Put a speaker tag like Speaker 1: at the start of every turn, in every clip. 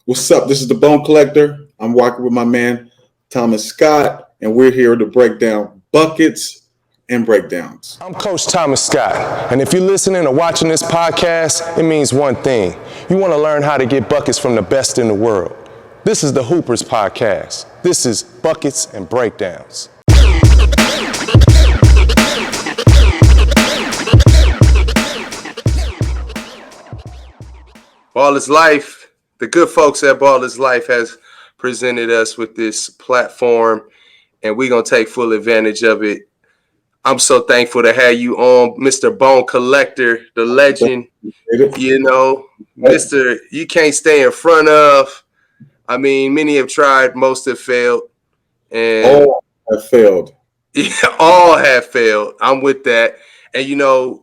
Speaker 1: What's up? This is the Bone Collector. I'm walking with my man Thomas Scott, and we're here to break down buckets and breakdowns.
Speaker 2: I'm Coach Thomas Scott, and if you're listening or watching this podcast, it means one thing. You want to learn how to get buckets from the best in the world. This is the Hoopers Podcast. This is Buckets and Breakdowns.
Speaker 3: Ball is Life. The good folks at Ball is Life has presented us with this platform, and we're going to take full advantage of it. I'm so thankful to have you on, Mr. Bone Collector, the legend. You know, Mr. You can't stay in front of. I mean, many have tried, most have failed. And
Speaker 1: all have failed.
Speaker 3: Yeah, all have failed. I'm with that. And, you know,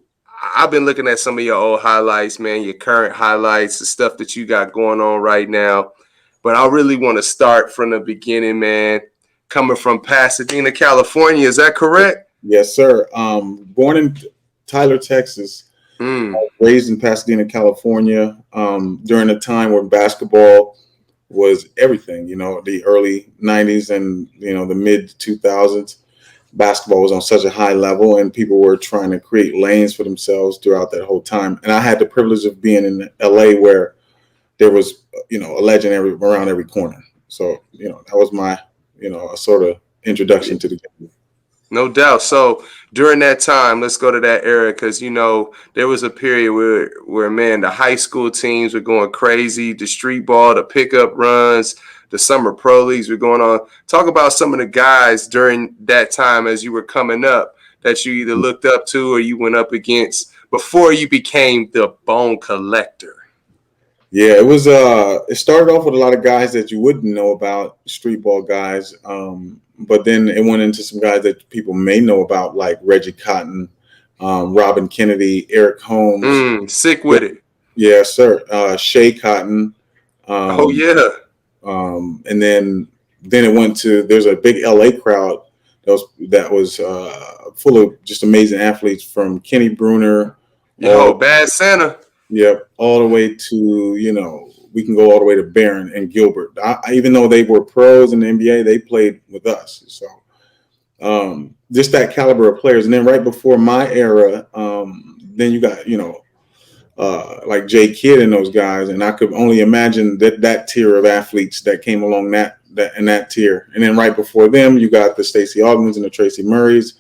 Speaker 3: I've been looking at some of your old highlights, man, your current highlights, the stuff that you got going on right now. But I really want to start from the beginning, man. Coming from Pasadena, California, is that correct?
Speaker 1: Yes, sir. Born in Tyler, Texas, raised in Pasadena, California, during a time when basketball was everything, you know, the early 90s and, you know, the mid 2000s. Basketball was on such a high level and people were trying to create lanes for themselves throughout that whole time. And I had the privilege of being in LA where there was, you know, a legend around every corner. So, you know, that was my, you know, a sort of introduction to the game.
Speaker 3: No doubt. So during that time, let's go to that era because, you know, there was a period where, man, the high school teams were going crazy, the street ball, the pickup runs, the summer pro leagues were going on. Talk about some of the guys during that time as you were coming up that you either looked up to or you went up against before you became the Bone Collector.
Speaker 1: Yeah, it was. It started off with a lot of guys that you wouldn't know about, street ball guys. But then it went into some guys that people may know about, like Reggie Cotton, Robin Kennedy, Eric Holmes.
Speaker 3: Sick with it.
Speaker 1: Yeah, sir. Shea Cotton.
Speaker 3: Oh yeah.
Speaker 1: And then it went to, there's a big LA crowd that was full of just amazing athletes from Kenny Bruner.
Speaker 3: Bad Santa.
Speaker 1: Yep, all the way to, you know, we can go all the way to Barron and Gilbert. Even though they were pros in the NBA, they played with us. So just that caliber of players. And then right before my era, then you got, you know, like Jay Kidd and those guys, and I could only imagine that tier of athletes that came along that tier. And then right before them, you got the Stacey Augmans and the Tracy Murrays,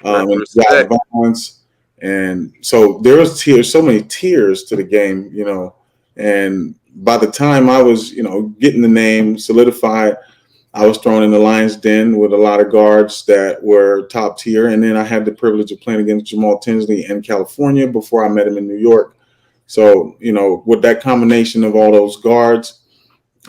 Speaker 1: and Zach Valens. And so there was so many tiers to the game, you know. And by the time I was, you know, getting the name solidified, I was thrown in the Lions Den with a lot of guards that were top tier. And then I had the privilege of playing against Jamal Tinsley in California before I met him in New York. So, you know, with that combination of all those guards,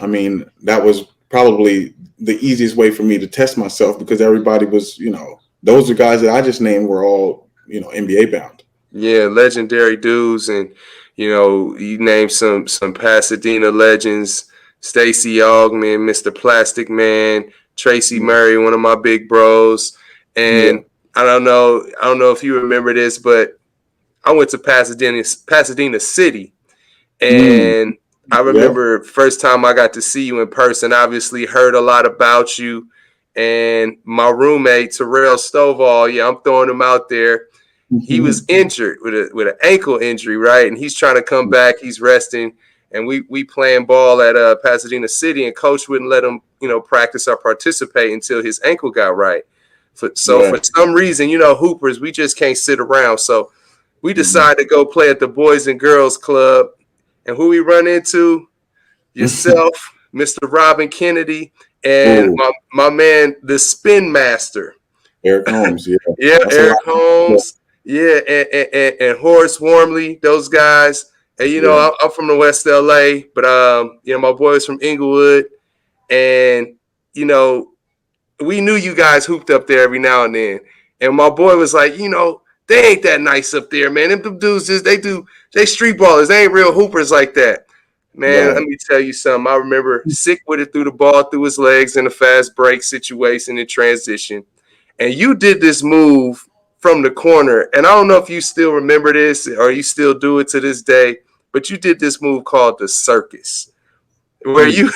Speaker 1: I mean, that was probably the easiest way for me to test myself because everybody was, you know, those are guys that I just named were all, you know, NBA bound.
Speaker 3: Yeah, legendary dudes. And, you know, you named some Pasadena legends, Stacey Augman, Mr. Plastic Man, Tracy Murray, one of my big bros. And yeah. I don't know if you remember this, but I went to Pasadena City, and I remember first time I got to see you in person, obviously heard a lot about you, and my roommate, Terrell Stovall, I'm throwing him out there. He was injured with an ankle injury, right? And he's trying to come back. He's resting, and we playing ball at Pasadena City, and coach wouldn't let him, you know, practice or participate until his ankle got right. For some reason, you know, Hoopers, we just can't sit around. So we decided to go play at the Boys and Girls Club. And who we run into? Yourself, Mr. Robin Kennedy, and my man, the Spin Master.
Speaker 1: Eric Holmes, yeah.
Speaker 3: Yeah, Eric Holmes. Yeah, and Horace Wormley, those guys. And, you know, I'm from the West LA, but, you know, my boy's from Inglewood. And, you know, we knew you guys hooped up there every now and then. And my boy was like, you know, they ain't that nice up there, man. Them dudes they street ballers. They ain't real hoopers like that. Man, let me tell you something. I remember sick with it, through the ball through his legs in a fast break situation in transition. And you did this move from the corner. And I don't know if you still remember this or you still do it to this day, but you did this move called the Circus. where you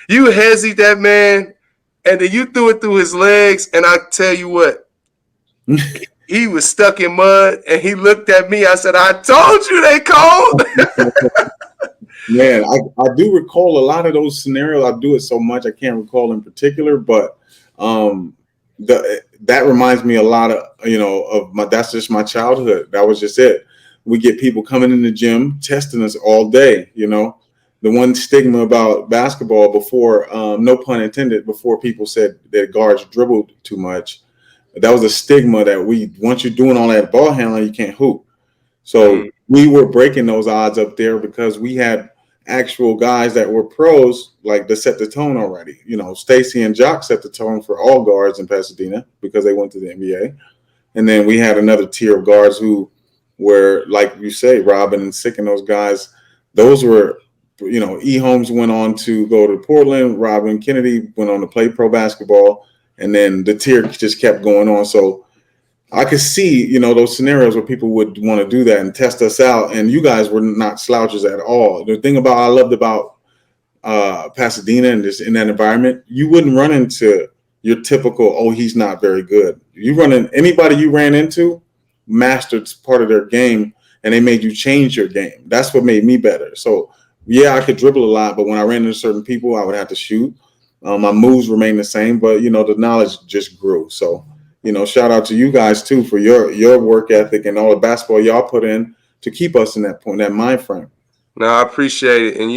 Speaker 3: Hesi that man, and then you threw it through his legs, and I tell you what, he was stuck in mud, and he looked at me. I said, "I told you they cold."
Speaker 1: Man, I do recall a lot of those scenarios. I do it so much I can't recall in particular, but that reminds me a lot of of my. That's just my childhood. That was just it. We get people coming in the gym testing us all day. The one stigma about basketball before, no pun intended, before people said that guards dribbled too much. That was a stigma that once you're doing all that ball handling, you can't hoop. So we were breaking those odds up there because we had actual guys that were pros, like, to set the tone already. Stacy and Jock set the tone for all guards in Pasadena because they went to the NBA. And then we had another tier of guards who were, like you say, Robin and Sick and those guys. Those were, E. Holmes went on to go to Portland. Robin Kennedy went on to play pro basketball. And then the tier just kept going on. So I could see, those scenarios where people would want to do that and test us out. And you guys were not slouches at all. The thing I loved about Pasadena and just in that environment, you wouldn't run into your typical, oh, he's not very good. Anybody you ran into mastered part of their game, and they made you change your game. That's what made me better. So, yeah, I could dribble a lot, but when I ran into certain people, I would have to shoot. My moves remained the same, but, the knowledge just grew. So, shout out to you guys too for your work ethic and all the basketball y'all put in to keep us in that mind frame.
Speaker 3: No, I appreciate it. And,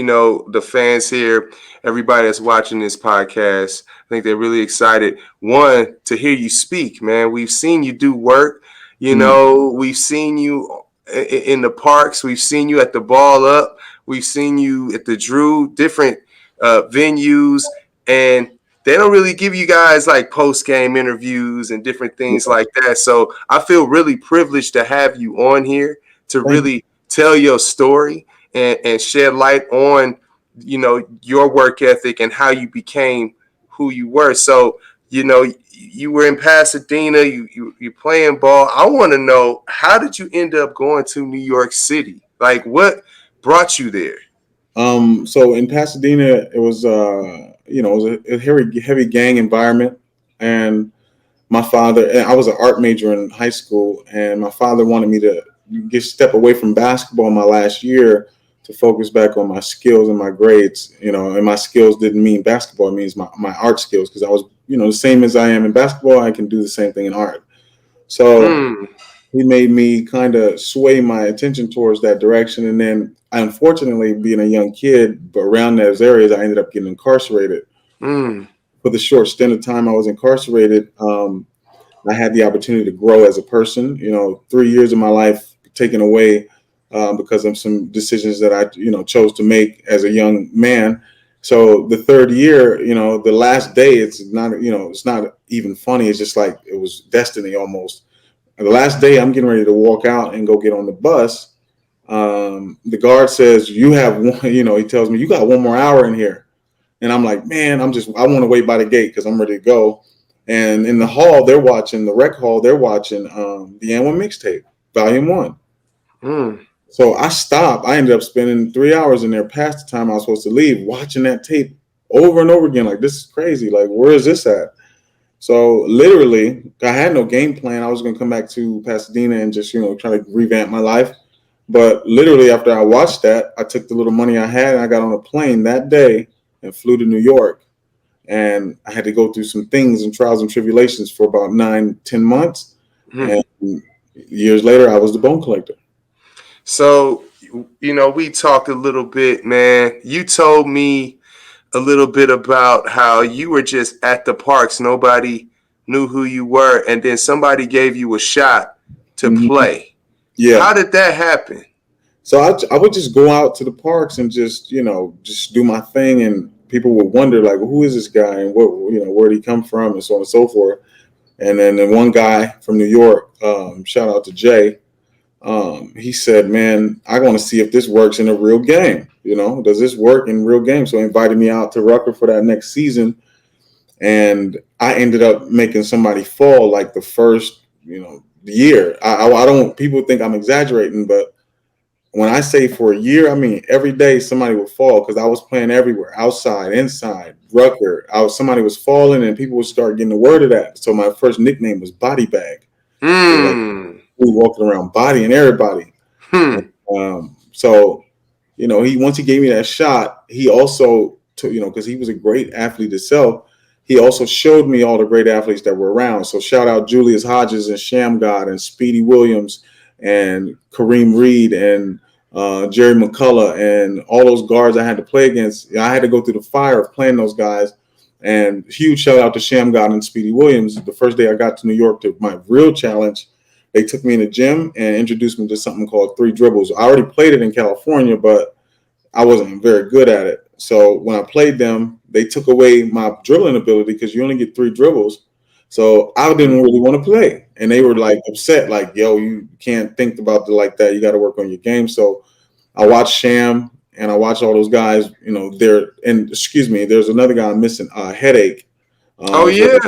Speaker 3: the fans here, everybody that's watching this podcast, I think they're really excited, one, to hear you speak, man. We've seen you do work. We've seen you in the parks. We've seen you at the Ball Up. We've seen you at the Drew, different venues. And they don't really give you guys like post-game interviews and different things like that. So I feel really privileged to have you on here to really tell your story and shed light on, your work ethic and how you became who you were. So, you were in Pasadena, you're playing ball. I want to know, how did you end up going to New York City? Like, what brought you there?
Speaker 1: So in Pasadena, it was it was a heavy gang environment, and my father, and I was an art major in high school, and my father wanted me to step away from basketball my last year to focus back on my skills and my grades. And my skills didn't mean basketball; it means my art skills, because I was, the same as I am in basketball, I can do the same thing in art. So he made me kind of sway my attention towards that direction. And then, unfortunately, being a young kid, but around those areas, I ended up getting incarcerated. For the short stint of time I was incarcerated, I had the opportunity to grow as a person. 3 years of my life taken away because of some decisions that I, chose to make as a young man. So the third year, the last day, it's not even funny. It's just like it was destiny almost. The last day, I'm getting ready to walk out and go get on the bus. The guard says, "You have one," he tells me, "You got 1 more hour in here." And I'm like, man, I want to wait by the gate because I'm ready to go. And in the hall, the rec hall, they're watching the MIxtape, Volume 1. So I stopped. I ended up spending 3 hours in there past the time I was supposed to leave, watching that tape over and over again. Like, this is crazy. Like, where is this at? So literally, I had no game plan. I was going to come back to Pasadena and just, try to revamp my life. But literally, after I watched that, I took the little money I had and I got on a plane that day and flew to New York. And I had to go through some things and trials and tribulations for about 9-10 months. And years later, I was the bone collector.
Speaker 3: So, we talked a little bit, man. You told me a little bit about how you were just at the parks. Nobody knew who you were. And then somebody gave you a shot to play.
Speaker 1: Yeah.
Speaker 3: How did that happen?
Speaker 1: So I would just go out to the parks and just do my thing. And people would wonder, like, who is this guy? And where'd he come from? And so on and so forth. And then the one guy from New York, shout out to Jay, he said, man, I want to see if this works in a real game. Does this work in real game? So he invited me out to Rucker for that next season. And I ended up making somebody fall like the first, year. I don't, people think I'm exaggerating, but when I say for a year, I mean every day somebody would fall because I was playing everywhere, outside, inside, Rucker. Somebody was falling, and people would start getting the word of that. So my first nickname was Body Bag. They were like,
Speaker 3: Mm.
Speaker 1: we were walking around bodying everybody.
Speaker 3: Hmm.
Speaker 1: So, he once he gave me that shot, he also took, because he was a great athlete himself. He also showed me all the great athletes that were around. So shout out Julius Hodges and Sham God and Speedy Williams and Kareem Reed and Jerry McCullough and all those guards I had to play against. I had to go through the fire of playing those guys. And huge shout out to Sham God and Speedy Williams. The first day I got to New York to my real challenge, they took me in the gym and introduced me to something called 3 dribbles. I already played it in California, but I wasn't very good at it. So when I played them, they took away my dribbling ability because you only get 3 dribbles. So I didn't really want to play. And they were like upset, like, yo, you can't think about it like that. You got to work on your game. So I watched Sham and I watched all those guys, there. And excuse me, there's another guy I'm missing, Headache.
Speaker 3: Oh yeah.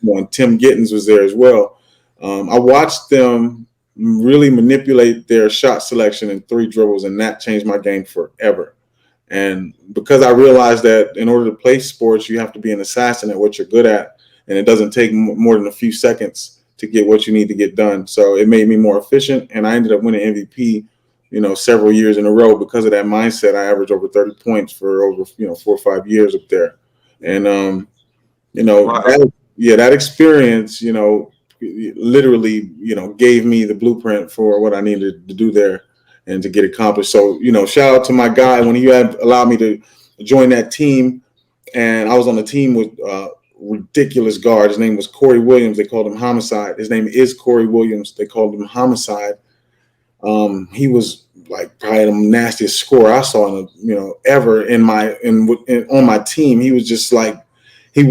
Speaker 1: And Tim Gittens was there as well. I watched them really manipulate their shot selection in 3 dribbles, and that changed my game forever. And because I realized that in order to play sports, you have to be an assassin at what you're good at, and it doesn't take more than a few seconds to get what you need to get done. So it made me more efficient, and I ended up winning MVP, several years in a row because of that mindset. I averaged over 30 points for over 4 or 5 years up there, and
Speaker 3: Wow.
Speaker 1: that experience, literally, gave me the blueprint for what I needed to do there and to get accomplished. So, shout out to my guy when he had allowed me to join that team. And I was on the team with ridiculous guard. His name was Corey Williams. They called him Homicide. His name is Corey Williams. They called him Homicide. He was like probably the nastiest scorer I saw ever on my team. He was just like, he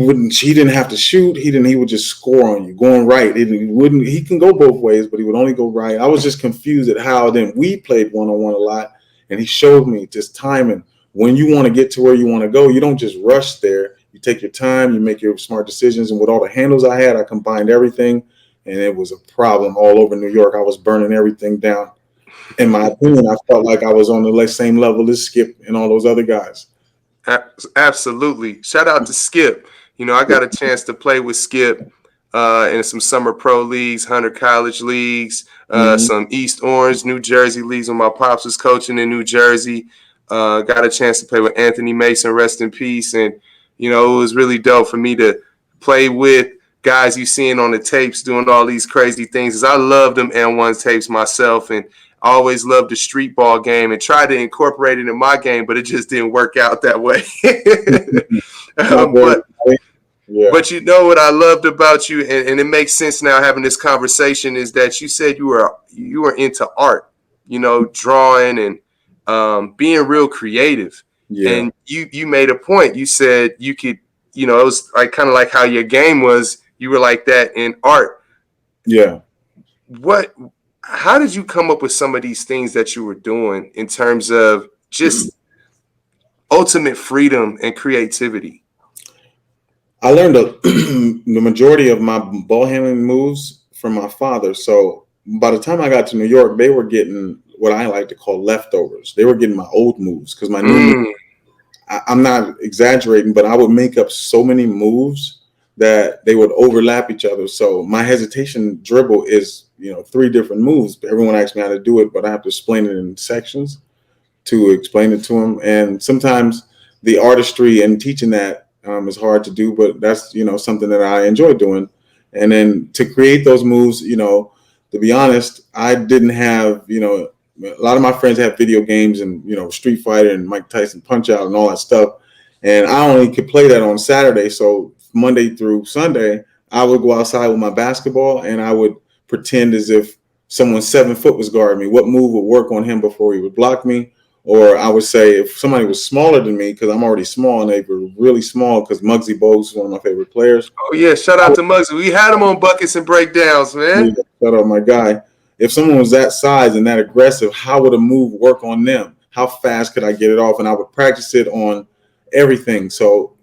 Speaker 1: didn't have to shoot. He would just score on you, going right. He can go both ways, but he would only go right. I was just confused at how then we played one-on-one a lot. And he showed me just timing. When you want to get to where you want to go, you don't just rush there. You take your time, you make your smart decisions. And with all the handles I had, I combined everything. And it was a problem all over New York. I was burning everything down. In my opinion, I felt like I was on the same level as Skip and all those other guys.
Speaker 3: Absolutely. Shout out to Skip. I got a chance to play with Skip in some summer pro leagues, Hunter College leagues, some East Orange, New Jersey leagues when my pops was coaching in New Jersey. Got a chance to play with Anthony Mason, rest in peace. And, it was really dope for me to play with guys you seeing on the tapes doing all these crazy things. 'Cause I love them N1 tapes myself, and I always loved the street ball game and tried to incorporate it in my game, but it just didn't work out that way. But what I loved about you, and it makes sense now having this conversation, is that you said you were into art, drawing and being real creative. Yeah. And you made a point. You said you could, it was like kind of like how your game was. You were like that in art.
Speaker 1: Yeah.
Speaker 3: How did you come up with some of these things that you were doing in terms of just ultimate freedom and creativity?
Speaker 1: I learned the majority of my ball handling moves from my father. So by the time I got to New York, they were getting what I like to call leftovers. They were getting my old moves because my new moves, I'm not exaggerating, but I would make up so many moves that they would overlap each other. So my hesitation dribble is, 3 different moves. Everyone asks me how to do it, but I have to explain it in sections to explain it to them. And sometimes the artistry and teaching that is hard to do, but that's, something that I enjoy doing. And then to create those moves, to be honest, I didn't have, a lot of my friends have video games and, Street Fighter and Mike Tyson Punch Out and all that stuff. And I only could play that on Saturday. So Monday through Sunday, I would go outside with my basketball and I would pretend as if someone 7 foot was guarding me. What move would work on him before he would block me? Or I would say if somebody was smaller than me, because I'm already small and they were really small, because Muggsy Bogues is one of my favorite players.
Speaker 3: Oh, yeah. Shout out to Muggsy. We had him on Buckets and Breakdowns, man.
Speaker 1: Yeah, shout out my guy. If someone was that size and that aggressive, how would a move work on them? How fast could I get it off? And I would practice it on everything. So,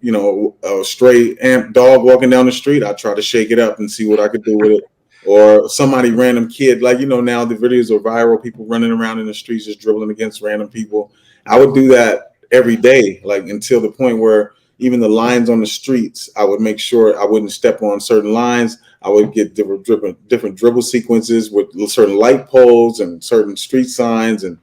Speaker 1: a stray amp dog walking down the street, I try to shake it up and see what I could do with it. or somebody random kid, like, now the videos are viral, people running around in the streets just dribbling against random people. I would do that every day, like until the point where even the lines on the streets, I would make sure I wouldn't step on certain lines. I would get different dribble sequences with certain light poles and certain street signs, and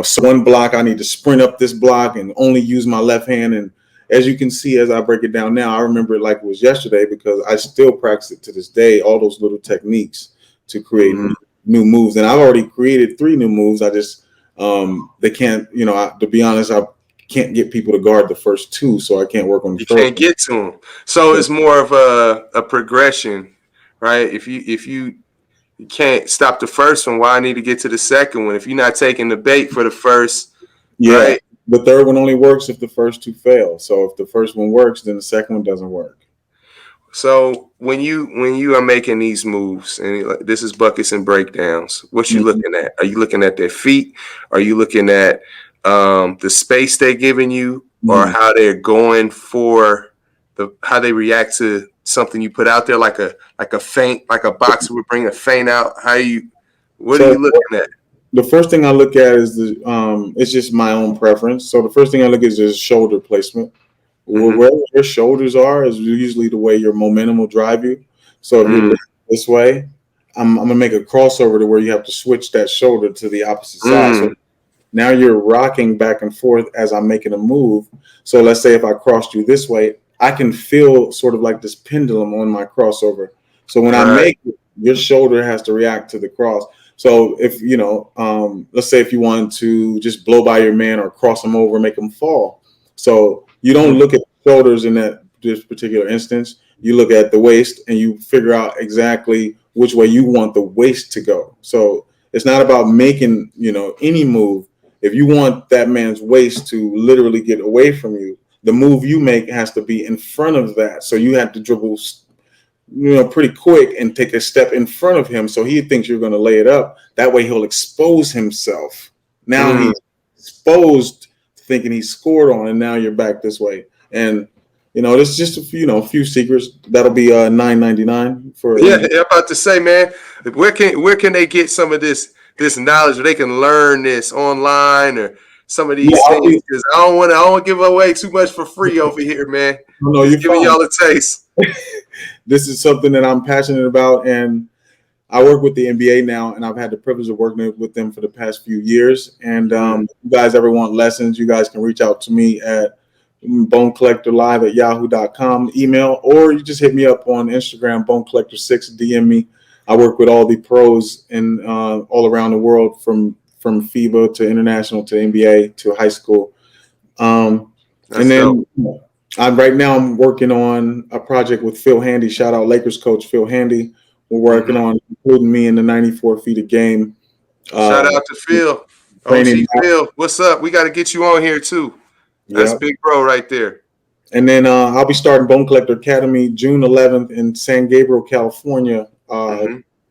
Speaker 1: so one block I need to sprint up this block and only use my left hand. And as you can see, as I break it down now, I remember it like it was yesterday because I still practice it to this day, all those little techniques to create new moves. And I've already created 3 new moves. I just, they can't, to be honest, I can't get people to guard the first 2, so I can't work on the first.
Speaker 3: You can't get to them. So it's more of a progression, right? If you can't stop the first one, why I need to get to the second one? If you're not taking the bait for the first, right?
Speaker 1: The third one only works if the first 2 fail. So if the first one works, then the second one doesn't work.
Speaker 3: So when you are making these moves, and this is buckets and breakdowns, what you looking at? Are you looking at their feet? Are you looking at the space they're giving you, or how they're going for how they react to something you put out there, like a feint, like a boxer would bring a feint out? What are you looking at?
Speaker 1: The first thing I look at is it's just my own preference. So the first thing I look at is shoulder placement. Where your shoulders are is usually the way your momentum will drive you. So if you're this way, I'm gonna make a crossover to where you have to switch that shoulder to the opposite side. So now you're rocking back and forth as I'm making a move. So let's say if I crossed you this way, I can feel sort of like this pendulum on my crossover. So when I make it, your shoulder has to react to the cross. So if, let's say if you want to just blow by your man or cross him over, make him fall. So you don't look at the shoulders in this particular instance. You look at the waist and you figure out exactly which way you want the waist to go. So it's not about making, any move. If you want that man's waist to literally get away from you, the move you make has to be in front of that. So you have to dribble, pretty quick and take a step in front of him. So he thinks you're going to lay it up. That way he'll expose himself. Now he's exposed, thinking he scored on, and now you're back this way. And, this is just a few secrets. That'll be $9.99 for.
Speaker 3: Yeah, I'm about to say, man, where can they get some of this knowledge, where they can learn this online or some of these things? Because I don't want to give away too much for free over here, man.
Speaker 1: No, you're
Speaker 3: giving y'all a taste.
Speaker 1: This is something that I'm passionate about, and I work with the NBA now, and I've had the privilege of working with them for the past few years. And if you guys ever want lessons, you guys can reach out to me at bonecollectorlive@yahoo.com email, or you just hit me up on Instagram, bonecollector6, DM me. I work with all the pros in all around the world, from FIBA to international to NBA to high school. And then right now I'm working on a project with Phil Handy. Shout out Lakers coach Phil Handy. We're working on including me in the 94 feet of game.
Speaker 3: Shout out to Phil. OG Phil, what's up? We got to get you on here too. That's big bro right there.
Speaker 1: And then I'll be starting Bone Collector Academy June 11th in San Gabriel, California.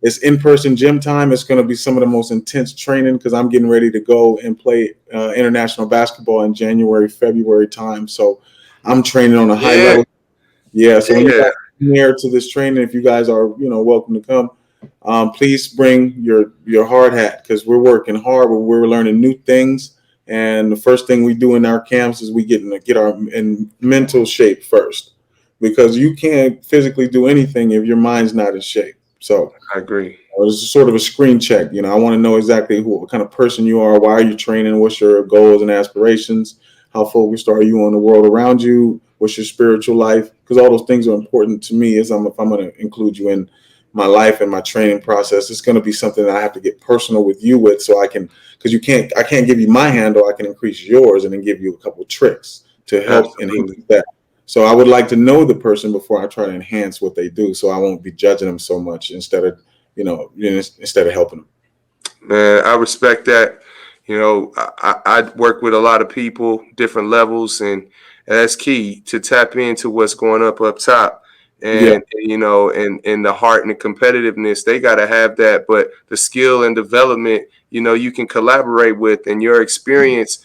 Speaker 1: It's in-person gym time. It's going to be some of the most intense training because I'm getting ready to go and play international basketball in January, February time. So I'm training on a high level. Yeah. So when you guys come here to this training, if you guys are, welcome to come, please bring your hard hat because we're working hard. We're learning new things. And the first thing we do in our camps is we get our in mental shape first, because you can't physically do anything if your mind's not in shape. So
Speaker 3: I agree.
Speaker 1: It's sort of a screen check. I want to know exactly what kind of person you are, why are you training, what's your goals and aspirations, how focused are you on the world around you, what's your spiritual life, because all those things are important to me. If I'm going to include you in my life and my training process, it's going to be something that I have to get personal with you with, so I can, because I can't give you my handle. I can increase yours and then give you a couple of tricks to help enhance that. So I would like to know the person before I try to enhance what they do, so I won't be judging them so much instead of helping them.
Speaker 3: Man, I respect that. I work with a lot of people, different levels, and that's key to tap into what's going up top. And and the heart and the competitiveness, they got to have that. But the skill and development, you can collaborate with, and your experience,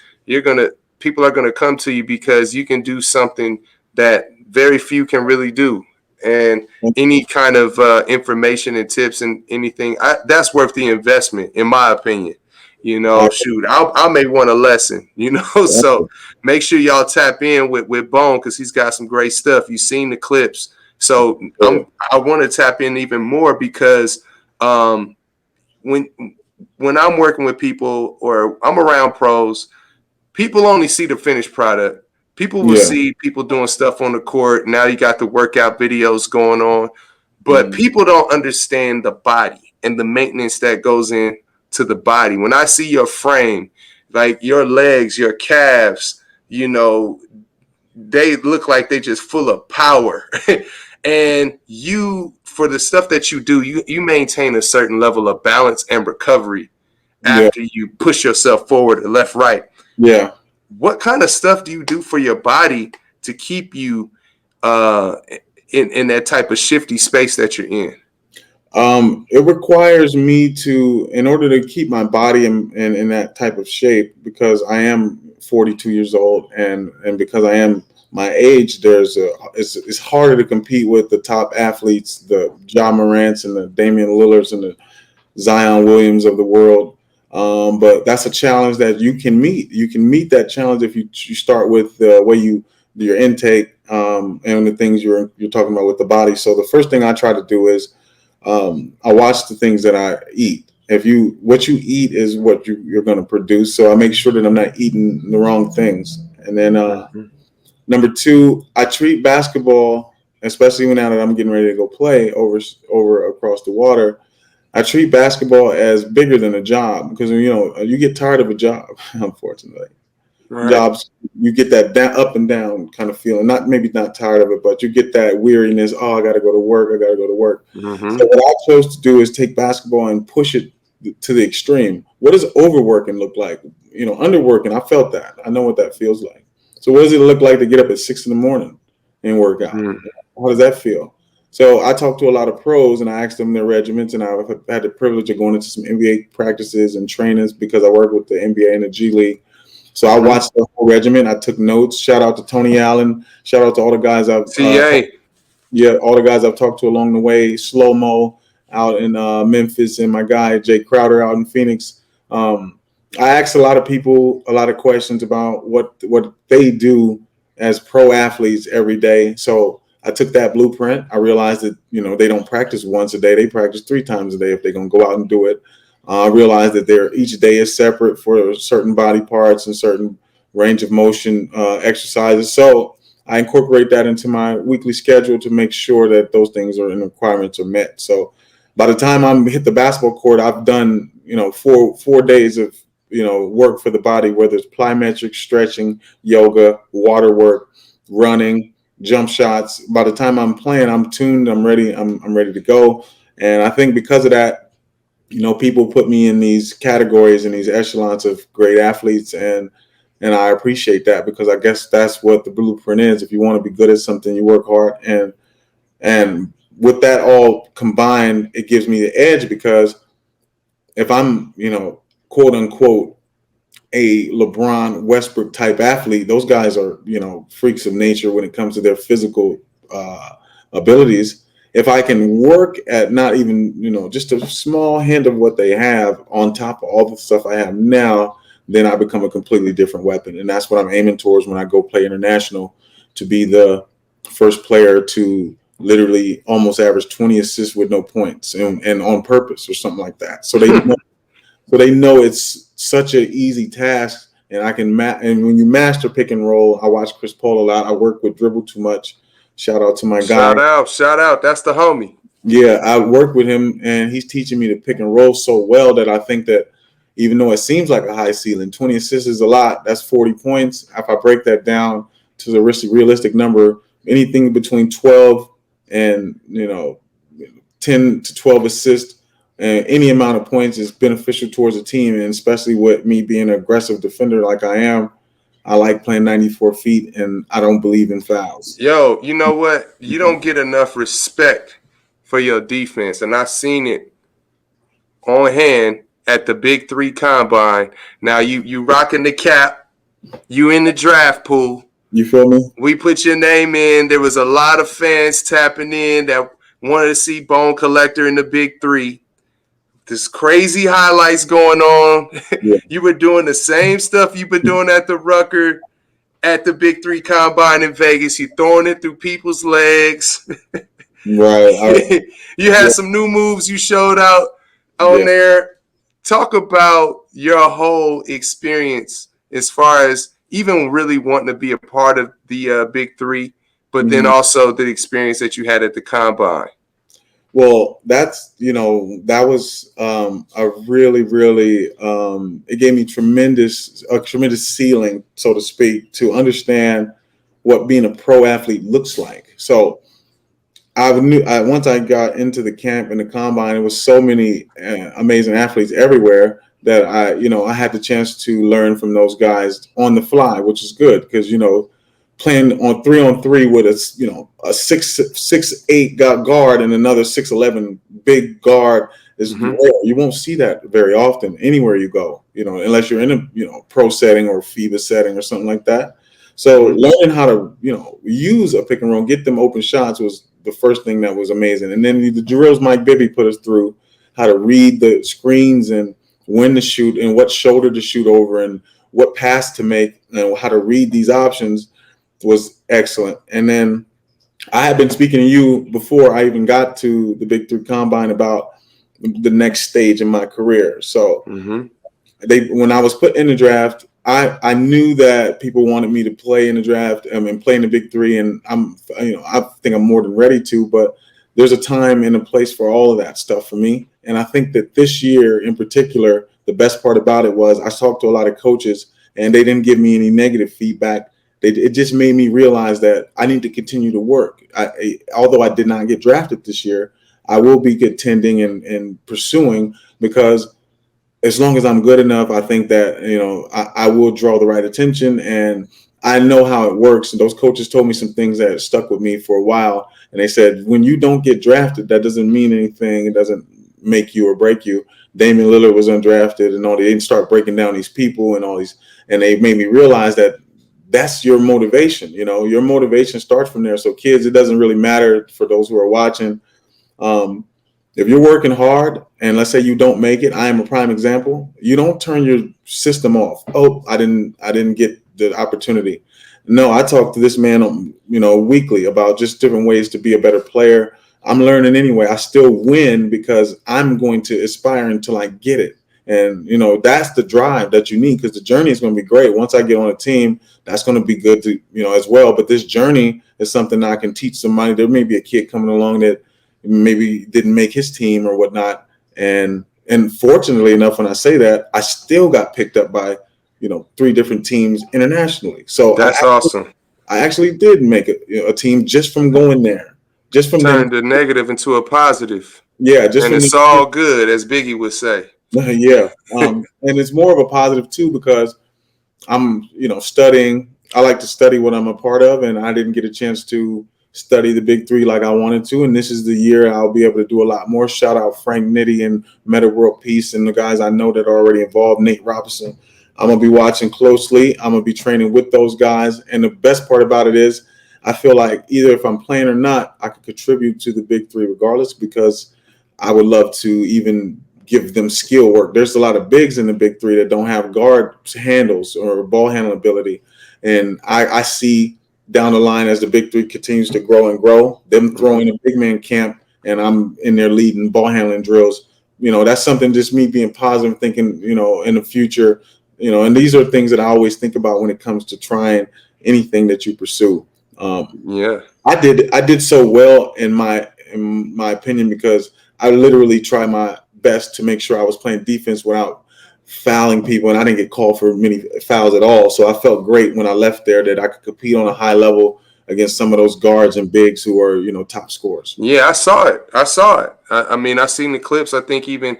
Speaker 3: people are gonna come to you because you can do something that very few can really do. And any kind of information and tips and anything, that's worth the investment, in my opinion. You know, shoot, I may want a lesson, you know, so make sure y'all tap in with Bone, because he's got some great stuff. You've seen the clips. So I want to tap in even more, because when I'm working with people or I'm around pros, people only see the finished product. People will see people doing stuff on the court. Now you got the workout videos going on, but people don't understand the body and the maintenance that goes in to the body. When I see your frame, like your legs, your calves, you know, they look like they just full of power. And you, for the stuff that you do, you maintain a certain level of balance and recovery after you push yourself forward and left, right.
Speaker 1: Yeah.
Speaker 3: What kind of stuff do you do for your body to keep you in that type of shifty space that you're in?
Speaker 1: It requires me to, in order to keep my body in that type of shape, because I am 42 years old, and because I am my age, it's harder to compete with the top athletes, the Ja Morants and the Damian Lillards and the Zion Williams of the world. But that's a challenge that you can meet. You can meet that challenge if you start with the way you do your intake and the things you're talking about with the body. So the first thing I try to do is I watch the things that I eat. What you eat is what you're going to produce. So I make sure that I'm not eating the wrong things. And then number two, I treat basketball, especially now that I'm getting ready to go play over across the water. I treat basketball as bigger than a job, because you get tired of a job, unfortunately. Right. Jobs, you get that up and down kind of feeling. Maybe not tired of it, but you get that weariness. Oh, I got to go to work. So what I chose to do is take basketball and push it to the extreme. What does overworking look like? Underworking. I felt that. I know what that feels like. So what does it look like to get up at 6 a.m. and work out? How does that feel? So I talked to a lot of pros, and I asked them their regimens, and I've had the privilege of going into some NBA practices and trainings because I work with the NBA and the G League. So I watched the whole regimen. I took notes. Shout out to Tony Allen. Shout out to all the guys all the guys I've talked to along the way. Slow Mo out in Memphis, and my guy Jay Crowder out in Phoenix. I asked a lot of people a lot of questions about what they do as pro athletes every day. So I took that blueprint. I realized that they don't practice once a day; they practice 3 times a day if they're gonna go out and do it. I realized that each day is separate for certain body parts and certain range of motion exercises. So I incorporate that into my weekly schedule to make sure that those things and requirements are met. So by the time I'm hit the basketball court, I've done 4 days of work for the body, whether it's plyometrics, stretching, yoga, water work, running, jump shots. By the time I'm playing, I'm tuned, I'm ready, I'm ready to go. And I think because of that, people put me in these categories and these echelons of great athletes, and I appreciate that, because I guess that's what the blueprint is. If you want to be good at something, you work hard, and with that all combined, it gives me the edge, because if I'm, quote unquote, a LeBron Westbrook type athlete, those guys are, freaks of nature when it comes to their physical abilities. If I can work at not even, just a small hint of what they have on top of all the stuff I have now, then I become a completely different weapon. And that's what I'm aiming towards when I go play international, to be the first player to literally almost average 20 assists with no points and on purpose or something like that. So they know it's such an easy task, and I can and when you master pick and roll, I watch Chris Paul a lot. I work with Dribble Too Much. Shout out to my guy.
Speaker 3: Shout out. That's the homie.
Speaker 1: Yeah, I work with him, and he's teaching me to pick and roll so well that I think that even though it seems like a high ceiling, 20 assists is a lot. That's 40 points. If I break that down to the realistic number, anything between 12 and 10 to 12 assists, and any amount of points is beneficial towards a team, and especially with me being an aggressive defender like I am. I like playing 94 feet, and I don't believe in fouls.
Speaker 3: Yo, you know what? You don't get enough respect for your defense, and I've seen it on hand at the Big 3 Combine. Now you rocking the cap, you in the draft pool,
Speaker 1: You feel me?
Speaker 3: We put your name in. There was a lot of fans tapping in that wanted to see Bone Collector in the Big Three. This crazy highlights going on.
Speaker 1: Yeah.
Speaker 3: You were doing the same stuff you've been doing at the Rucker, at the Big Three Combine in Vegas. You're throwing it through people's legs.
Speaker 1: Right.
Speaker 3: You had
Speaker 1: Yeah.
Speaker 3: some new moves you showed out on
Speaker 1: Yeah.
Speaker 3: there. Talk about your whole experience as far as even really wanting to be a part of the Big Three, but then
Speaker 1: Mhm.
Speaker 3: also the experience that you had at the Combine.
Speaker 1: Well, that's, that was a really, really, it gave me a tremendous ceiling, so to speak, to understand what being a pro athlete looks like. So once I got into the camp and the combine, it was so many amazing athletes everywhere that I had the chance to learn from those guys on the fly, which is good because, playing on three with a 6'8" guard and another 6'11" big guard is
Speaker 3: Mm-hmm.
Speaker 1: rare. You won't see that very often anywhere you go, unless you're in a pro setting or FIBA setting or something like that. So
Speaker 3: Mm-hmm.
Speaker 1: learning how to use a pick and roll, get them open shots was the first thing that was amazing. And then the drills Mike Bibby put us through, how to read the screens and when to shoot and what shoulder to shoot over and what pass to make and how to read these options was excellent. And then I had been speaking to you before I even got to the Big Three Combine about the next stage in my career. So
Speaker 3: Mm-hmm.
Speaker 1: when I was put in the draft, I knew that people wanted me to play in the draft and play in the Big Three, and I think I'm more than ready to. But there's a time and a place for all of that stuff for me. And I think that this year in particular, the best part about it was I talked to a lot of coaches, and they didn't give me any negative feedback. It just made me realize that I need to continue to work. Although I did not get drafted this year, I will be contending and pursuing because as long as I'm good enough, I think that, I will draw the right attention and I know how it works. And those coaches told me some things that stuck with me for a while. And they said, when you don't get drafted, that doesn't mean anything. It doesn't make you or break you. Damian Lillard was undrafted and they didn't start breaking down these people and all these, and they made me realize that that's your motivation. Your motivation starts from there. So kids, it doesn't really matter for those who are watching. If you're working hard and let's say you don't make it, I am a prime example. You don't turn your system off. Oh, I didn't get the opportunity. No, I talk to this man, weekly about just different ways to be a better player. I'm learning anyway. I still win because I'm going to aspire until I get it. And, that's the drive that you need because the journey is going to be great. Once I get on a team, that's going to be good to, as well. But this journey is something I can teach somebody. There may be a kid coming along that maybe didn't make his team or whatnot. And fortunately enough, when I say that, I still got picked up by, 3 different teams internationally. So
Speaker 3: That's awesome.
Speaker 1: I actually did make a team just from going there, just from them.
Speaker 3: Turn the negative into a positive.
Speaker 1: Yeah, just
Speaker 3: and
Speaker 1: from
Speaker 3: it's all good, as Biggie would say.
Speaker 1: Yeah, and it's more of a positive too because I'm, studying. I like to study what I'm a part of, and I didn't get a chance to study the Big Three like I wanted to. And this is the year I'll be able to do a lot more. Shout out Frank Nitti and Meta World Peace and the guys I know that are already involved. Nate Robinson. I'm gonna be watching closely. I'm gonna be training with those guys. And the best part about it is, I feel like either if I'm playing or not, I can contribute to the Big Three regardless because I would love to even give them skill work. There's a lot of bigs in the Big Three that don't have guard handles or ball handling ability. And I see down the line as the Big Three continues to grow and grow, them throwing a big man camp and I'm in there leading ball handling drills. That's something just me being positive, thinking, in the future, and these are things that I always think about when it comes to trying anything that you pursue.
Speaker 3: Yeah.
Speaker 1: I did so well in my opinion because I literally tried my best to make sure I was playing defense without fouling people, and I didn't get called for many fouls at all. So I felt great when I left there that I could compete on a high level against some of those guards and bigs who are, top scorers.
Speaker 3: Yeah, I saw it. I mean, I seen the clips. I think even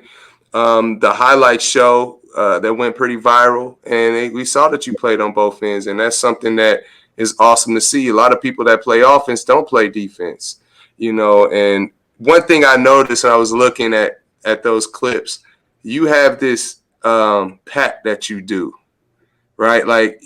Speaker 3: the highlight show that went pretty viral, and we saw that you played on both ends, and that's something that is awesome to see. A lot of people that play offense don't play defense, and one thing I noticed when I was looking at those clips, you have this pat that you do, right? Like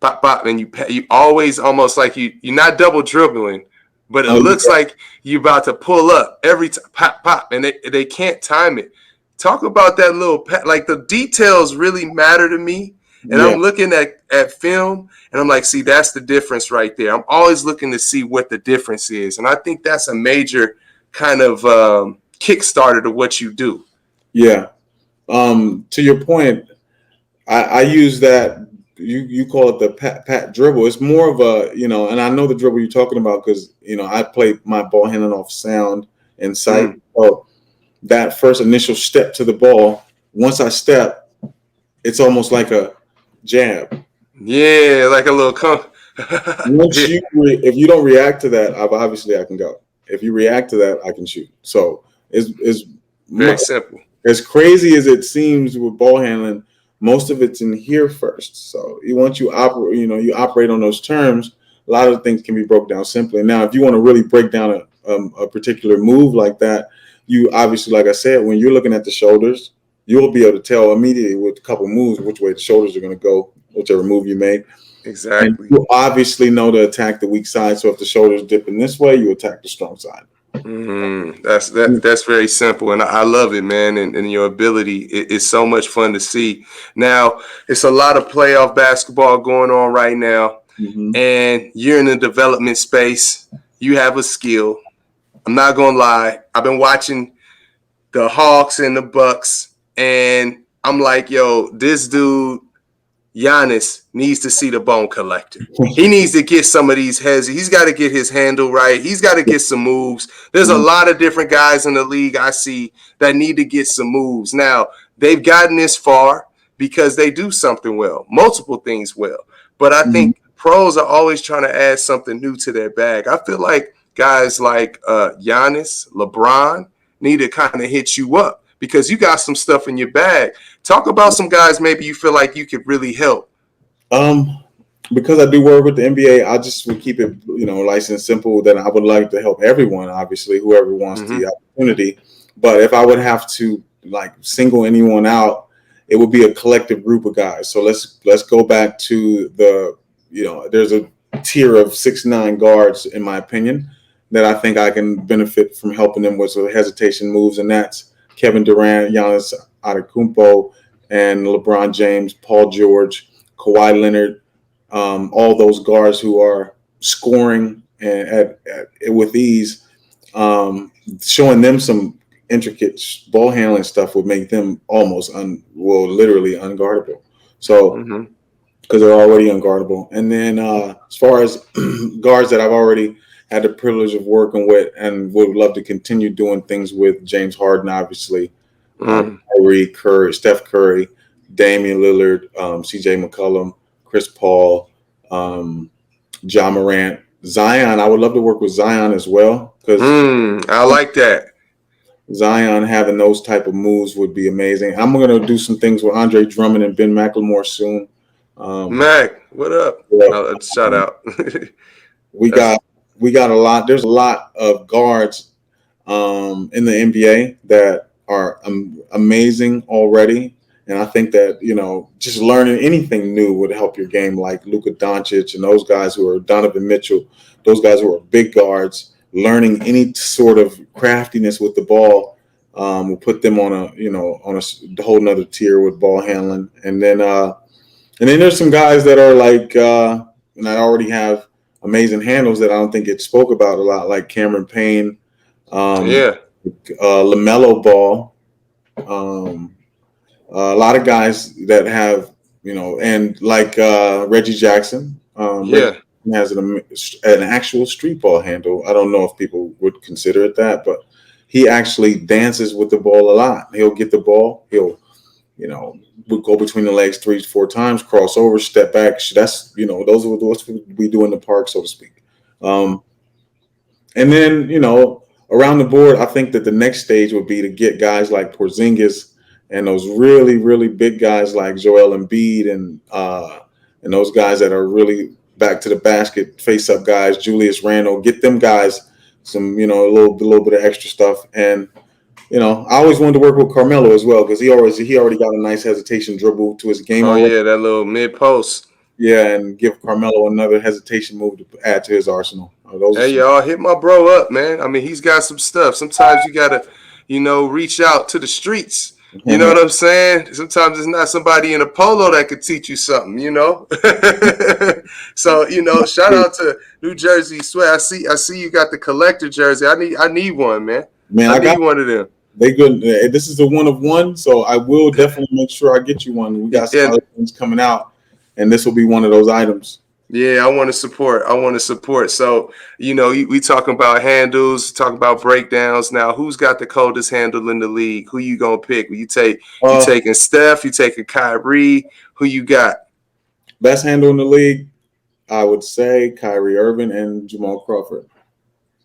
Speaker 3: pop, pop, and you always almost like you're not double dribbling, but it
Speaker 1: Oh,
Speaker 3: looks
Speaker 1: yeah.
Speaker 3: like you about to pull up every time, pop, pop, and they can't time it. Talk about that little like the details really matter to me. And
Speaker 1: Yeah.
Speaker 3: I'm looking at film and I'm like, see, that's the difference right there. I'm always looking to see what the difference is. And I think that's a major kind of kickstarter to what you do.
Speaker 1: Yeah. To your point, I use that. You call it the pat dribble. It's more of a, and I know the dribble you're talking about because I play my ball handling off sound and sight. So that first initial step to the ball, once I step, it's almost like a jab.
Speaker 3: Yeah, like a little
Speaker 1: Once
Speaker 3: yeah.
Speaker 1: if you don't react to that, obviously I can go. If you react to that, I can shoot. So it's
Speaker 3: Very simple.
Speaker 1: as crazy as it seems with ball handling, most of it's in here first. So once you operate, you operate on those terms. A lot of things can be broke down simply. Now, if you want to really break down a particular move like that, you obviously, like I said, when you're looking at the shoulders, you'll be able to tell immediately with a couple moves which way the shoulders are going to go, whichever move you made. And
Speaker 3: Exactly.
Speaker 1: you obviously know to attack the weak side. So if the shoulders dip in this way, you attack the strong side.
Speaker 3: That's very simple, and I love it, man. And your ability is so much fun to see. Now, it's a lot of playoff basketball going on right now,
Speaker 1: Mm-hmm.
Speaker 3: and you're in the development space. You have a skill. I'm not gonna lie. I've been watching the Hawks and the Bucks, and I'm like, yo, this dude Giannis needs to see the bone collector. He needs to get some of these heads. He's got to get his handle right. He's got to get some moves. There's a lot of different guys in the league I see that need to get some moves. Now, they've gotten this far because they do something well, multiple things well. But I
Speaker 1: Mm-hmm.
Speaker 3: think pros are always trying to add something new to their bag. I feel like guys like Giannis, LeBron need to kind of hit you up because you got some stuff in your bag. Talk about some guys maybe you feel like you could really help.
Speaker 1: Because I do work with the NBA, I just would keep it, nice and simple. That I would like to help everyone, obviously, whoever wants the opportunity. But if I would have to single anyone out, it would be a collective group of guys. So let's go back to there's a tier of 6'9" guards, in my opinion, that I think I can benefit from helping them with some hesitation moves, and that's Kevin Durant, Giannis Antetokounmpo, and LeBron James, Paul George, Kawhi Leonard. All those guards who are scoring and with ease, showing them some intricate ball handling stuff would make them almost literally unguardable. So because they're already unguardable. And then as far as guards that I've already had the privilege of working with and would love to continue doing things with, James Harden, obviously, Kyrie, Curry, Steph Curry, Damian Lillard, CJ McCollum, Chris Paul, Ja Morant, Zion. I would love to work with Zion as well because
Speaker 3: I like that.
Speaker 1: Zion having those type of moves would be amazing. I'm going to do some things with Andre Drummond and Ben McLemore soon.
Speaker 3: Mac, what up?
Speaker 1: Yeah.
Speaker 3: Oh, shout out.
Speaker 1: we got a lot. There's a lot of guards in the NBA that are amazing already. And I think that, just learning anything new would help your game, like Luka Doncic and those guys who are Donovan Mitchell, those guys who are big guards. Learning any sort of craftiness with the ball will put them on a whole nother tier with ball handling. And then there's some guys that are and I already have amazing handles that I don't think get spoke about a lot, like Cameron Payne, LaMelo Ball. A lot of guys that have, and Reggie Jackson. Reggie has an actual street ball handle. I don't know if people would consider it that, but he actually dances with the ball a lot. He'll get the ball. He'll, we'll go between the legs 3-4 times, cross over, step back. That's, those are what we do in the park, so to speak. And then, around the board, I think that the next stage would be to get guys like Porzingis and those really, really big guys like Joel Embiid and those guys that are really back to the basket, face up guys, Julius Randle, get them guys some, a little bit of extra stuff. And, I always wanted to work with Carmelo as well because he already got a nice hesitation dribble to his game.
Speaker 3: Oh, yeah, that little mid post.
Speaker 1: Yeah, and give Carmelo another hesitation move to add to his arsenal.
Speaker 3: Hey, y'all, hit my bro up, man. I mean, he's got some stuff. Sometimes you got to, reach out to the streets. You know what I'm saying? Sometimes it's not somebody in a polo that could teach you something, So, shout out to New Jersey Sweat. I see you got the collector jersey. I need one, man. I need one of them.
Speaker 1: They good. This is a one of one, so I will definitely make sure I get you one. We got some other things coming out, and this will be one of those items.
Speaker 3: Yeah, I want to support. So, we talking about handles, talking about breakdowns. Now, who's got the coldest handle in the league? Who you gonna pick? You taking Steph? You taking Kyrie? Who you got?
Speaker 1: Best handle in the league, I would say Kyrie Irving and Jamal Crawford.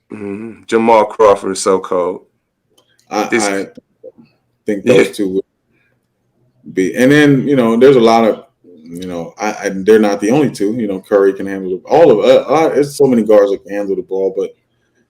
Speaker 3: Mm-hmm. Jamal Crawford is so cold.
Speaker 1: I think those two would be. And then, there's a lot of, they're not the only two. Curry can handle all of it. There's so many guards that can handle the ball, but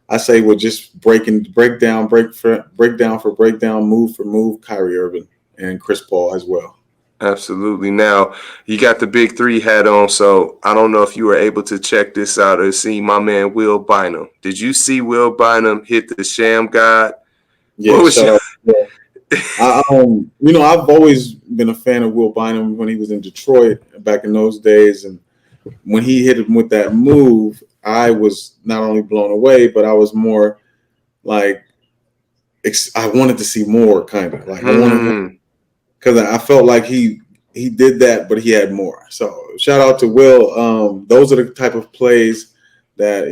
Speaker 1: I say we're just breakdown for breakdown, move for move, Kyrie Irving and Chris Paul as well.
Speaker 3: Absolutely. Now, you got the big three hat on, so I don't know if you were able to check this out or see my man Will Bynum. Did you see Will Bynum hit the Sham God?
Speaker 1: Yeah, I've always been a fan of Will Bynum when he was in Detroit back in those days, and when he hit him with that move, I was not only blown away, but I was more like I wanted to see more, kind of like I wanted, because I felt like he did that, but he had more. So shout out to Will. Those are the type of plays that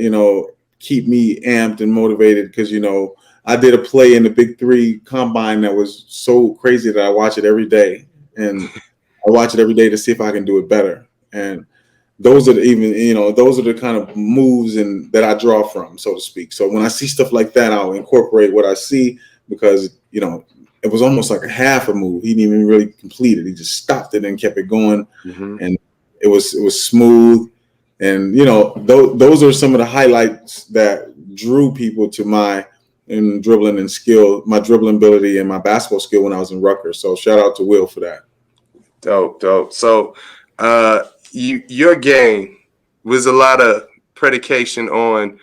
Speaker 1: keep me amped and motivated, because I did a play in the Big Three Combine that was so crazy that I watch it every day, and I watch it every day to see if I can do it better. And those are the kind of moves that I draw from, so to speak. So when I see stuff like that, I'll incorporate what I see, because it was almost like a half a move. He didn't even really complete it. He just stopped it and kept it going, and it was smooth. And those are some of the highlights that drew people to my dribbling and skill, my dribbling ability and my basketball skill when I was in Rucker. So shout out to Will for that.
Speaker 3: Dope. So your game was a lot of predication on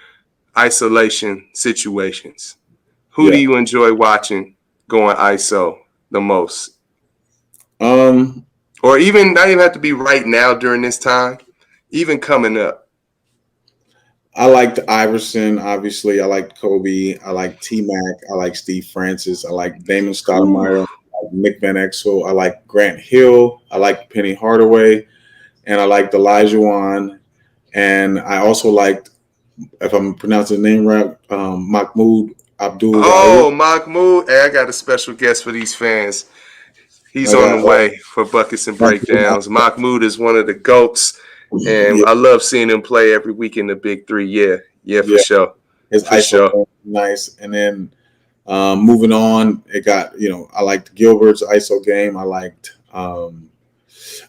Speaker 3: isolation situations. Who do you enjoy watching going ISO the most? Or even not even have to be right now during this time, even coming up.
Speaker 1: I liked Iverson, obviously. I liked Kobe. I like T-Mac. I like Steve Francis. I like Damon Stoudemire. I like Nick Van Exel. I like Grant Hill. I like Penny Hardaway. And I liked Elijah Wan. And I also liked, if I'm pronouncing the name right, Mahmoud Abdul.
Speaker 3: Oh, Mahmoud. Hey, I got a special guest for these fans. He's on the way for Buckets and Breakdowns. Mahmoud is one of the GOATs. And I love seeing him play every week in the Big Three. Yeah, for sure.
Speaker 1: His ISO game, nice. And then moving on, it got, I liked Gilbert's ISO game. I liked, I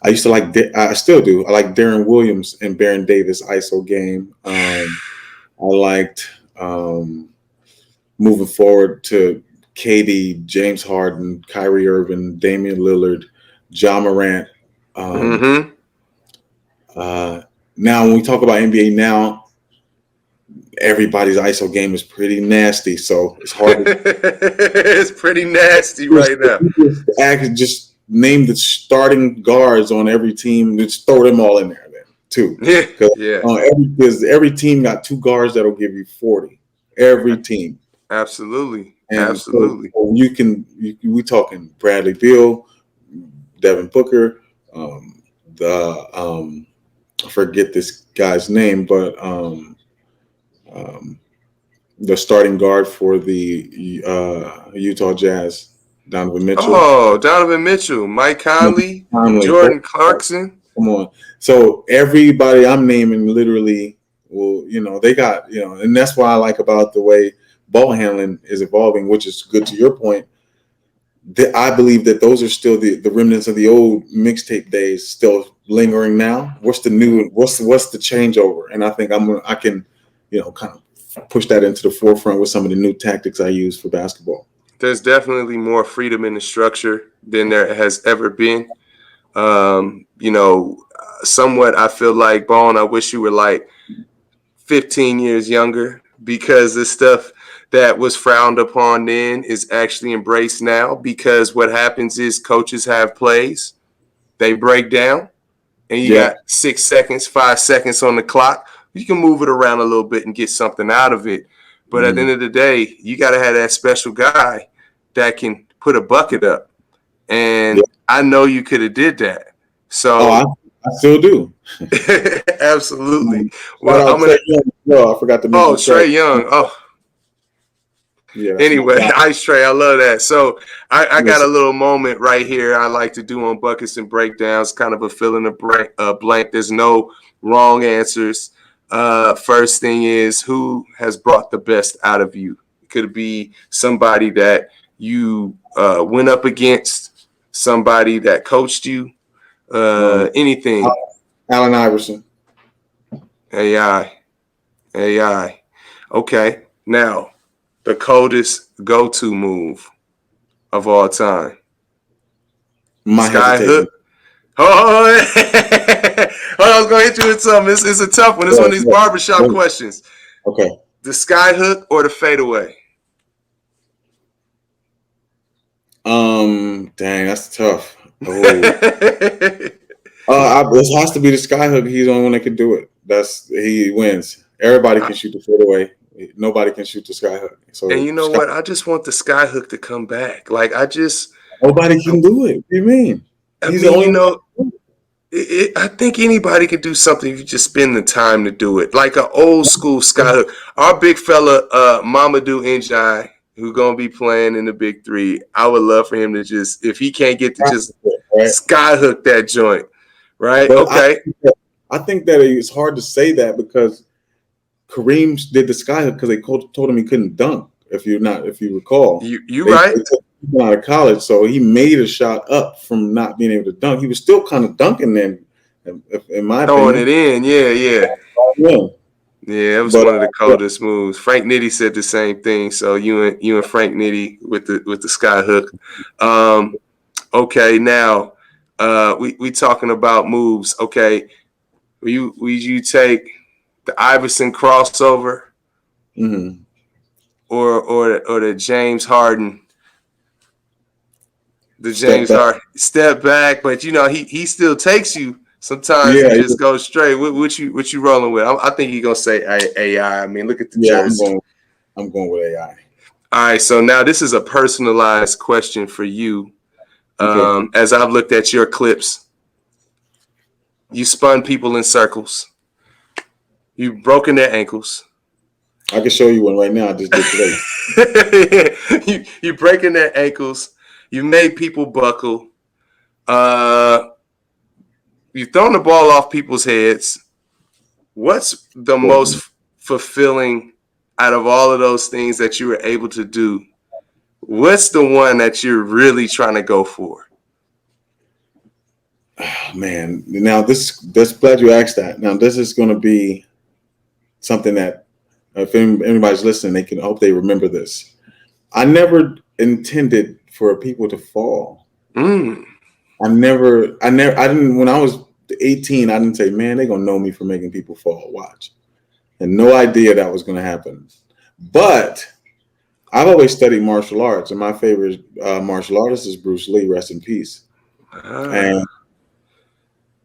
Speaker 1: used to like, I still do. I like Darren Williams and Baron Davis ISO game. I liked moving forward to KD, James Harden, Kyrie Irving, Damian Lillard, Ja Morant. Now, when we talk about NBA now, everybody's ISO game is pretty nasty, so it's hard.
Speaker 3: It's pretty nasty right now.
Speaker 1: Just name the starting guards on every team. Just throw them all in there then, too. Because every team got two guards that'll give you 40. Every team.
Speaker 3: Absolutely.
Speaker 1: So we talking Bradley Beal, Devin Booker, I forget this guy's name, but the starting guard for the Utah Jazz, Donovan Mitchell.
Speaker 3: Oh, Donovan Mitchell, Mike Conley, Jordan Clarkson.
Speaker 1: Come on. So everybody I'm naming literally they got, and that's what I like about the way ball handling is evolving, which is good to your point. I believe that those are still the remnants of the old mixtape days still lingering now. What's the new? What's the changeover? And I think I can, kind of push that into the forefront with some of the new tactics I use for basketball.
Speaker 3: There's definitely more freedom in the structure than there has ever been. somewhat, I feel like, Bone, I wish you were like 15 years younger, because the stuff that was frowned upon then is actually embraced now. Because what happens is coaches have plays, they break down, and you
Speaker 1: Yeah.
Speaker 3: got 6 seconds, 5 seconds on the clock. You can move it around a little bit and get something out of it. But at the end of the day, you got to have that special guy that can put a bucket up. And I know you could have did that. So
Speaker 1: I still do.
Speaker 3: absolutely.
Speaker 1: Well,
Speaker 3: Well, I'm gonna.
Speaker 1: I forgot to mention
Speaker 3: Trey Young. Oh,
Speaker 1: yeah.
Speaker 3: anyway, Ice Trey, I love that. So I got a little moment right here I like to do on buckets and breakdowns, kind of a fill in the blank. There's no wrong answers. First thing is, who has brought the best out of you? It could be somebody that you went up against, somebody that coached you, anything.
Speaker 1: Allen Iverson.
Speaker 3: AI. Okay, now the coldest go-to move of all time. Sky hook. Oh, I was going to hit you with something. It's a tough one. It's one of these barbershop questions.
Speaker 1: Okay.
Speaker 3: The sky hook or the fadeaway?
Speaker 1: Dang, that's tough. It has to be the sky hook. He's the only one that can do it. He wins. Everybody can shoot the fadeaway. Nobody can shoot the sky hook. So,
Speaker 3: and you know what? I just want the sky hook to come back. Like
Speaker 1: nobody can do it. What do you mean? He's the only one.
Speaker 3: I think anybody could do something if you just spend the time to do it. Like an old school sky hook. Our big fella, Mamadou Njai, who's gonna be playing in the Big Three. I would love for him to just, if he can't get to just sky hook that joint, right?
Speaker 1: But
Speaker 3: okay.
Speaker 1: I think that it's hard to say that because Kareem did the sky hook because they told him he couldn't dunk. If you recall,
Speaker 3: you right.
Speaker 1: They took him out of college, so he made a shot up from not being able to dunk. He was still kind of dunking then, in my
Speaker 3: throwing
Speaker 1: opinion.
Speaker 3: it in, yeah. It was one of the coldest moves. Frank Nitti said the same thing. So you and Frank Nitti with the sky hook. Okay, now we talking about moves. Okay, will you take the Iverson crossover, or the James Harden? The James Harden step back, but he still takes you. Sometimes he just goes straight. What you rolling with? I think you're gonna say AI. I mean, look at the jersey.
Speaker 1: I'm going with AI.
Speaker 3: All right, so now this is a personalized question for you. Okay. As I've looked at your clips, you spun people in circles. You've broken their ankles.
Speaker 1: I can show you one right now. I just did
Speaker 3: today. you breaking their ankles. You made people buckle. You've thrown the ball off people's heads. What's the most fulfilling out of all of those things that you were able to do? What's the one that you're really trying to go for?
Speaker 1: Oh, man, now this glad you asked that. Now this is going to be something that if anybody's listening, I hope they remember this. I never intended for people to fall. I didn't, when I was 18, I didn't say, man, they're going to know me for making people fall. Watch. And no idea that was going to happen. But I've always studied martial arts, and my favorite martial artist is Bruce Lee, rest in peace. And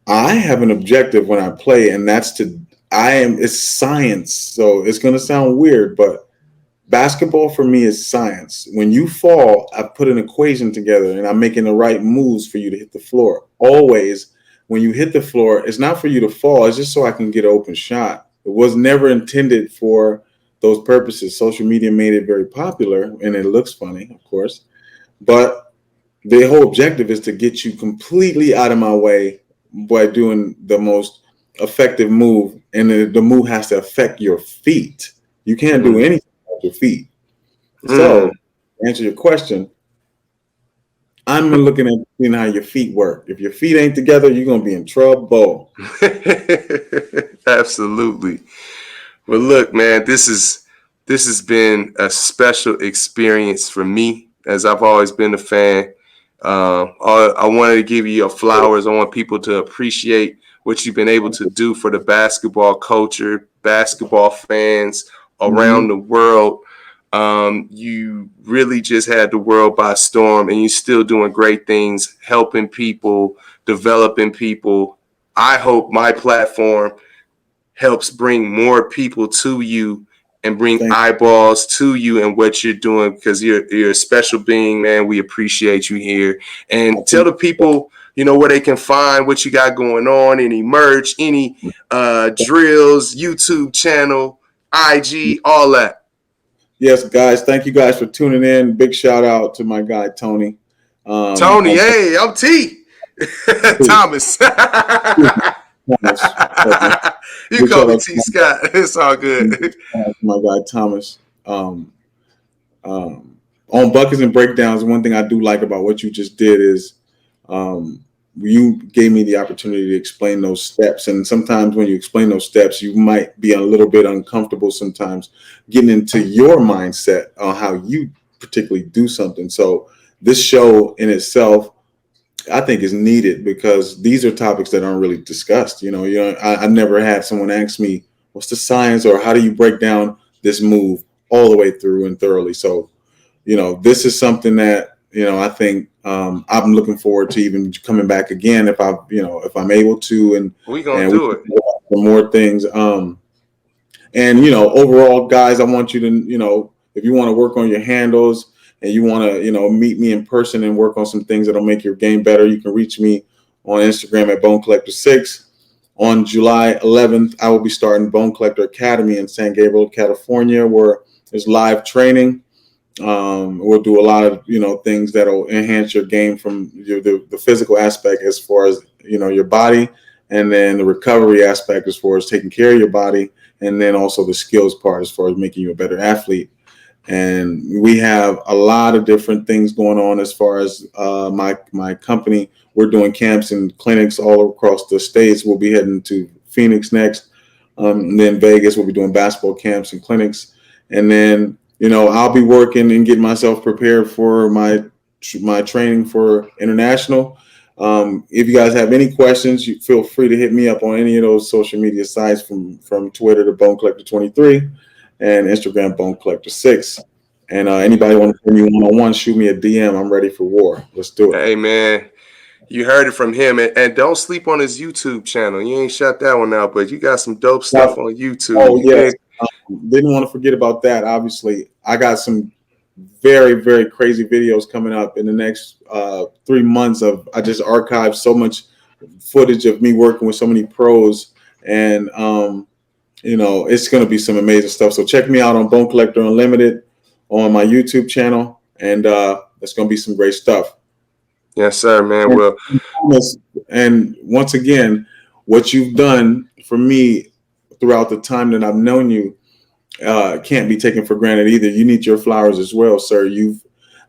Speaker 1: I have an objective when I play, and that's it's science. So it's going to sound weird, but basketball for me is science. When you fall, I put an equation together and I'm making the right moves for you to hit the floor. Always, when you hit the floor, it's not for you to fall. It's just so I can get an open shot. It was never intended for those purposes. Social media made it very popular and it looks funny, of course. But the whole objective is to get you completely out of my way by doing the most effective move. And the move has to affect your feet. You can't do anything with your feet. So, to answer your question, I'm looking at seeing how your feet work. If your feet ain't together, you're going to be in trouble.
Speaker 3: Absolutely. Well, look, man, this has been a special experience for me, as I've always been a fan. I wanted to give you your flowers. I want people to appreciate what you've been able to do for the basketball culture, basketball fans around the world. You really just had the world by storm, and you're still doing great things, helping people, developing people. I hope my platform helps bring more people to you and bring eyeballs to you and what you're doing, because you're a special being, man. We appreciate you here. And tell the people, you know, where they can find what you got going on, any merch, any drills, YouTube channel, IG, all that.
Speaker 1: Yes, guys. Thank you guys for tuning in. Big shout out to my guy, Tony.
Speaker 3: Tony, hey, I'm T. Thomas. You call me T. Scott. It's all good.
Speaker 1: My guy, Thomas. On Buckets and Breakdowns, one thing I do like about what you just did is you gave me the opportunity to explain those steps. And sometimes when you explain those steps, you might be a little bit uncomfortable sometimes getting into your mindset on how you particularly do something. So this show in itself, I think, is needed, because these are topics that aren't really discussed. I never had someone ask me, what's the science, or how do you break down this move all the way through and thoroughly? So, this is something that, I think I'm looking forward to even coming back again if I'm able to, and
Speaker 3: we're going to do it
Speaker 1: for more things. Overall, guys, I want you to, if you want to work on your handles and you want to, meet me in person and work on some things that'll make your game better, you can reach me on Instagram at Bone Collector 6. On July 11th, I will be starting Bone Collector Academy in San Gabriel, California, where there's live training. We'll do a lot of, things that'll enhance your game from the physical aspect as far as, your body, and then the recovery aspect as far as taking care of your body, and then also the skills part as far as making you a better athlete. And we have a lot of different things going on as far as my company. We're doing camps and clinics all across the states. We'll be heading to Phoenix next. And then Vegas, we'll be doing basketball camps and clinics. And then, I'll be working and getting myself prepared for my training for international. If you guys have any questions, you feel free to hit me up on any of those social media sites, from Twitter to Bone Collector 23 and Instagram Bone Collector 6. And anybody want to send me one-on-one, shoot me a DM. I'm ready for war. Let's do it.
Speaker 3: Hey, man, you heard it from him. And don't sleep on his YouTube channel. You ain't shut that one out, but you got some dope stuff on YouTube.
Speaker 1: Oh, yes. Didn't want to forget about that. Obviously, I got some very, very crazy videos coming up in the next 3 months. I just archived so much footage of me working with so many pros, and it's going to be some amazing stuff. So check me out on Bone Collector Unlimited on my YouTube channel, and it's going to be some great stuff.
Speaker 3: Yes, sir, man. Well,
Speaker 1: and once again, what you've done for me throughout the time that I've known you can't be taken for granted either. You need your flowers as well, sir.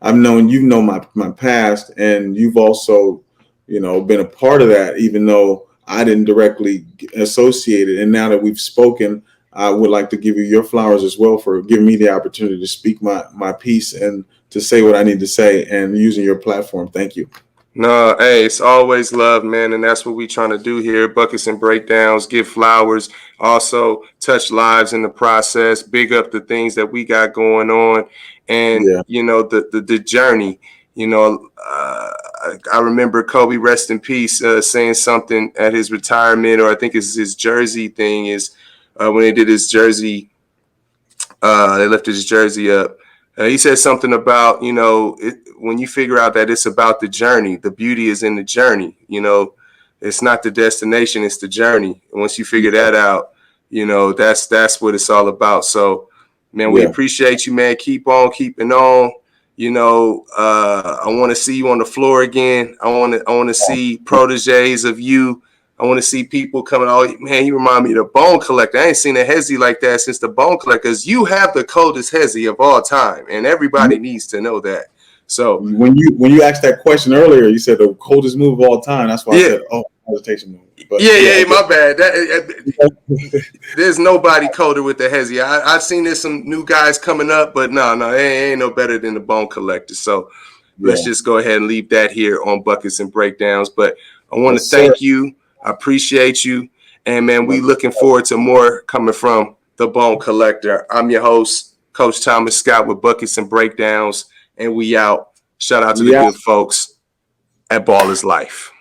Speaker 1: I've known my past, and you've also, been a part of that, even though I didn't directly associate it. And now that we've spoken, I would like to give you your flowers as well for giving me the opportunity to speak my piece and to say what I need to say, and using your platform. Thank you.
Speaker 3: No, hey, it's always love, man, and that's what we're trying to do here. Buckets and Breakdowns, give flowers, also touch lives in the process, big up the things that we got going on, and the journey. I remember Kobe, rest in peace, saying something at his retirement, or I think it's his jersey thing, is when they did his jersey, they lifted his jersey up. He said something about, when you figure out that it's about the journey, the beauty is in the journey. It's not the destination, it's the journey. And once you figure that out, that's what it's all about. So, man, we appreciate you, man. Keep on keeping on. I want to see you on the floor again. I want to see proteges of you. I want to see people coming. Oh, man, you remind me of the Bone Collector. I ain't seen a Hesi like that since the Bone Collectors. You have the coldest Hesi of all time, and everybody needs to know that. So
Speaker 1: when you asked that question earlier, you said the coldest move of all time. That's why I said, hesitation move. But,
Speaker 3: my bad. There's nobody colder with the Hesi. I've seen there's some new guys coming up, but no, it ain't no better than the Bone Collector. So let's just go ahead and leave that here on Buckets and Breakdowns. But I want to thank you. I appreciate you. And, man, we looking forward to more coming from the Bone Collector. I'm your host, Coach Thomas Scott with Buckets and Breakdowns, and we out. Shout out to the good folks at Ball is Life.